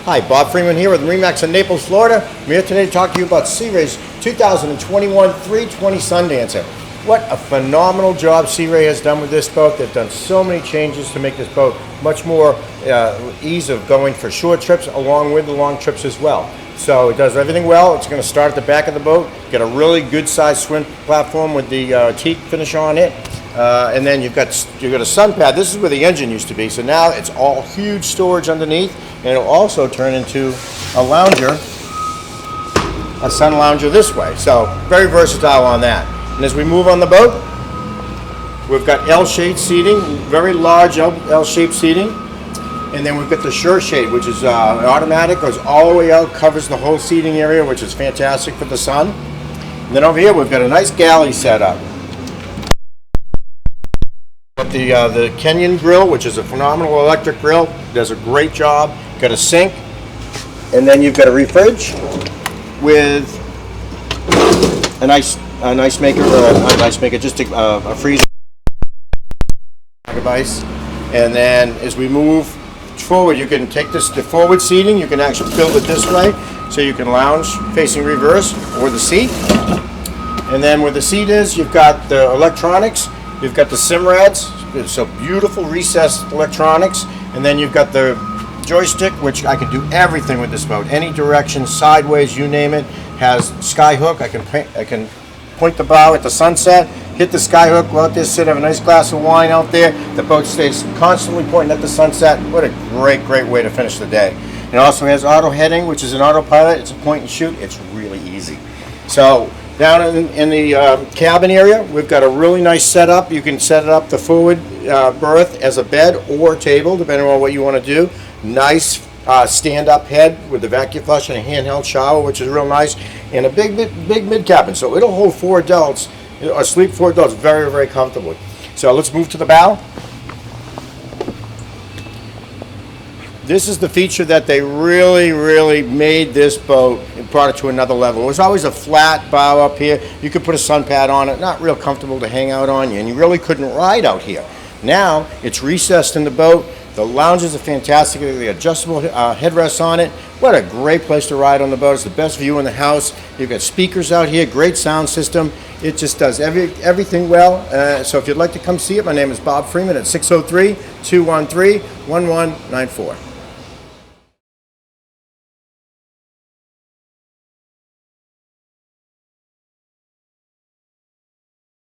Hi, Bob Freeman here with MarineMax in Naples, Florida. I'm here today to talk to you about Sea Ray's 2021 320 Sundancer. What a phenomenal job Sea Ray has done with this boat. They've done so many changes to make this boat much more ease of going for short trips along with the long trips as well. So it does everything well. It's going to start at the back of the boat, get a really good sized swim platform with the teak finish on it. And then you've got a Sunpad. This is where the engine used to be. So now it's all huge storage underneath, and it'll also turn into a lounger, a sun lounger this way. So very versatile on that. And as we move on the boat, we've got L-shaped seating, very large L-shaped seating. And then we've got the Sure Shade, which is automatic, goes all the way out, covers the whole seating area, which is fantastic for the sun. And then over here, we've got a nice galley setup. The Kenyon grill, which is a phenomenal electric grill, does a great job. Got a sink, and then you've got a refridge with an ice maker, just a freezer of ice. And then as we move forward, you can take the forward seating. You can actually build it this way, so you can lounge facing reverse or the seat. And then where the seat is, you've got the electronics. You've got the Simrads, so beautiful recessed electronics, and then you've got the joystick, which I can do everything with this boat, any direction, sideways, you name it. Has Skyhook. I can point the bow at the sunset, hit the Skyhook, go out there, sit, have a nice glass of wine out there. The boat stays constantly pointing at the sunset. What a great way to finish the day. It also has auto heading, which is an autopilot. It's a point and shoot. It's really easy. So down in the cabin area, we've got a really nice setup. You can set it up the forward berth as a bed or table, depending on what you want to do. Nice stand-up head with the vacuum flush and a handheld shower, which is real nice, and a big mid cabin. So it'll hold 4 adults, or sleep 4 adults very, very comfortably. So let's move to the bow. This is the feature that they really made this boat and brought it to another level. It was always a flat bow up here. You could put a Sunpad on it, not real comfortable to hang out on you, and you really couldn't ride out here. Now it's recessed in the boat. The lounges are fantastic. The adjustable headrests on it. What a great place to ride on the boat. It's the best view in the house. You've got speakers out here, great sound system. It just does everything well. So if you'd like to come see it, my name is Bob Freeman at 603-213-1194.